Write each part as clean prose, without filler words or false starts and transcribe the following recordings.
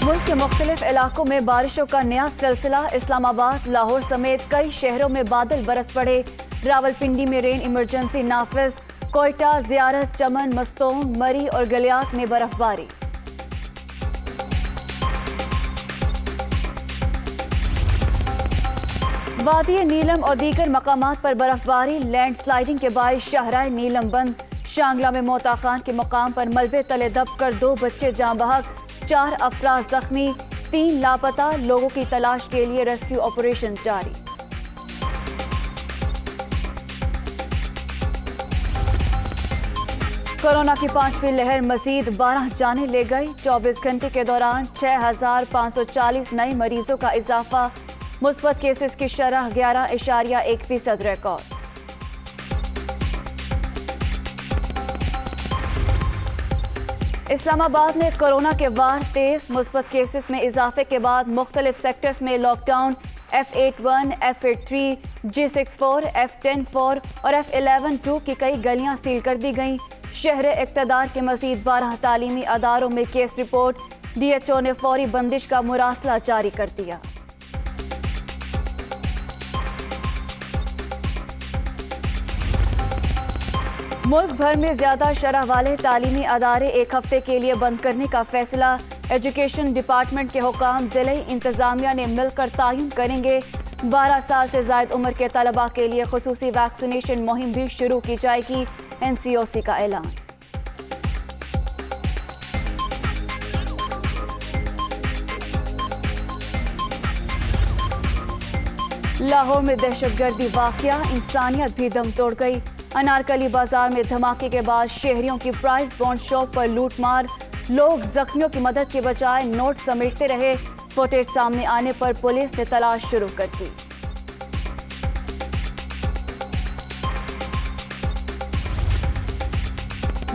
मुल्क के मुख्तलिफ इलाकों में बारिशों का नया सिलसिला। इस्लामाबाद, लाहौर समेत कई शहरों में बादल बरस पड़े। रावलपिंडी में रेन इमरजेंसी नाफिज। कोयटा, जियारत, चमन, मस्तोंग, मरी और गलियात में बर्फबारी। वादी नीलम और दीगर मकामात पर बर्फबारी। लैंड स्लाइडिंग के बायस शाहराह नीलम बंद। शांगला में मोता खान के मकाम पर मलबे तले दबकर 2 बच्चे जाँ बहक, 4 अफराद जख्मी, 3 लापता। लोगों की तलाश के लिए रेस्क्यू ऑपरेशन जारी। कोरोना की 5वीं लहर मजीद 12 जानें ले गई। 24 घंटे के दौरान 6,540 नए मरीजों का इजाफा। मुस्बत केसेस की शरह 11.1% रिकॉर्ड। इस्लामाबाद में कोरोना के वार तेज। मुस्बत केसेस में इजाफे के बाद मुख्तलिफ सेक्टर्स में lockdown. F81, F83, G64, F10-4 और F11-2 की कई गलियां सील कर दी गईं। शहर इक़्तिदार के मज़ीद 12 तालीमी अदारों में केस रिपोर्ट। DHO ने फौरी बंदिश का मुरासला जारी कर दिया। मुल्क भर में ज्यादा शरह वाले तालीमी अदारे 1 हफ्ते के लिए बंद करने का फैसला। एजुकेशन डिपार्टमेंट के हुकाम ज़िले इंतजामिया ने मिलकर तायुन करेंगे। 12 साल से ज़ायद उम्र के तलबा के लिए खुसूसी वैक्सीनेशन मुहिम भी शुरू की जाएगी। NCOC का ऐलान। लाहौर में दहशतगर्दी वाक़या, इंसानियत भी दम तोड़ गई। अनारकली बाजार में धमाके के बाद शहरियों की प्राइस बॉन्ड शॉप पर लूटमार। लोग जख्मियों की मदद के बजाय नोट समेटते रहे। फुटेज सामने आने पर पुलिस ने तलाश शुरू कर दी।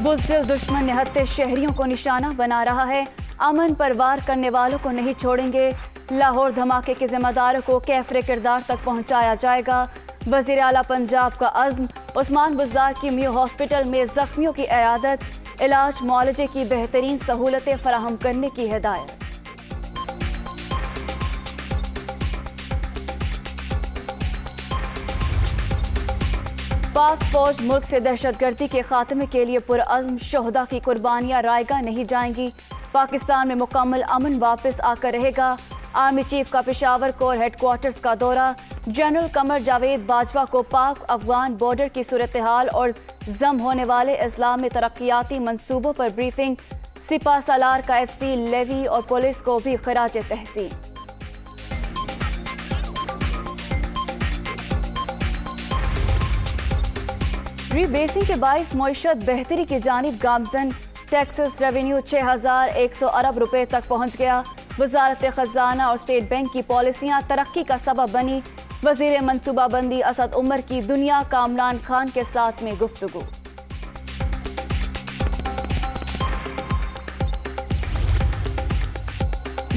बुज़दिल दुश्मन निहत्ते शहरियों को निशाना बना रहा है। अमन पर वार करने वालों को नहीं छोड़ेंगे। लाहौर धमाके के जिम्मेदारों को कैफरे किरदार तक पहुंचाया जाएगा। वज़ीर आला पंजाब का अज़्म। उस्मान बुज़दार की मियो हॉस्पिटल में जख्मियों की इयादत। इलाज मुआलजे की बेहतरीन सहूलतें फराहम करने की हिदायत। पाक फौज मुल्क से दहशतगर्दी के खात्मे के लिए पुरअज़्म। शोहदा की कुर्बानियां रायगा नहीं जाएंगी। पाकिस्तान में मुकम्मल अमन वापस आकर रहेगा। आर्मी चीफ का पेशावर कोर हेडक्वार्टर्स का दौरा। जनरल कमर जावेद बाजवा को पाक अफगान बॉर्डर की सूरत हाल और जम होने वाले इस्लाम में तरक्याती मंसूबों पर ब्रीफिंग। सिपा सालार का FC लेवी और पुलिस को भी खराज तहसीन। रीबेसिंग के बाइस मईशत बेहतरी की जानिब गामजन। टैक्सेस रेवेन्यू 6,100 अरब रुपए तक पहुंच गया। वजारत खजाना और स्टेट बैंक की पॉलिसियां तरक्की का सबब बनी। वजीर मनसूबाबंदी असद उमर की दुनिया कामरान खान के साथ में गुफ्तगू।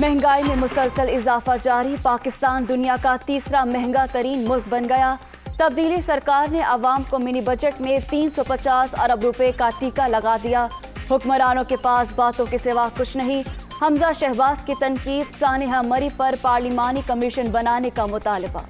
महंगाई में मुसलसल इजाफा जारी। पाकिस्तान दुनिया का तीसरा महंगा तरीन मुल्क बन गया। तब्दीली सरकार ने आवाम को मिनी बजट में 350 अरब रुपए का टीका लगा दिया। हुक्मरानों के पास बातों के सिवा कुछ नहीं। हमजा शहबाज की तनकीद। सानिहा मरी पर पार्लिमानी कमीशन बनाने का मुतालबा।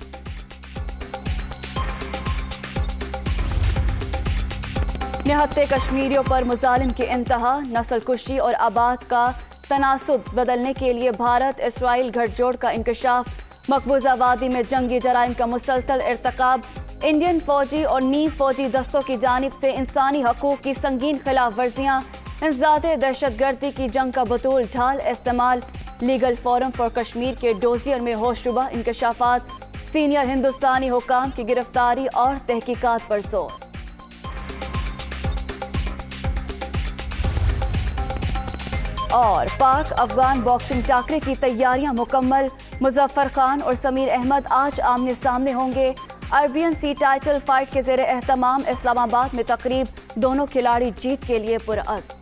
निहत्ते कश्मीरियों पर मुजालिम की इंतहा। नस्ल कुशी और आबाद का तनासुब बदलने के लिए भारत इसराइल गठजोड़ का इंकशाफ। मकबूजा वादी में जंगी जराइम का मुसलसल इर्तकाब। इंडियन फौजी और नीम फौजी दस्तों की जानिब से इंसानी हकूक की संगीन खिलाफ वर्जियाँ। इंसदादे दहशतगर्दी की जंग का बतूल ढाल इस्तेमाल। लीगल फोरम फॉर कश्मीर के डोजियर में होशरुबा इंकशाफात। सीनियर हिंदुस्तानी हुकाम की गिरफ्तारी और तहकीकात पर जोर। और पाक अफगान बॉक्सिंग टाकरे की तैयारियां मुकम्मल। मुजफ्फर खान और समीर अहमद आज आमने सामने होंगे। अरबियन सी टाइटल फाइट के ज़ेरे एहतमाम इस्लामाबाद में तकरीब। दोनों खिलाड़ी जीत के लिए पुरअज़्म।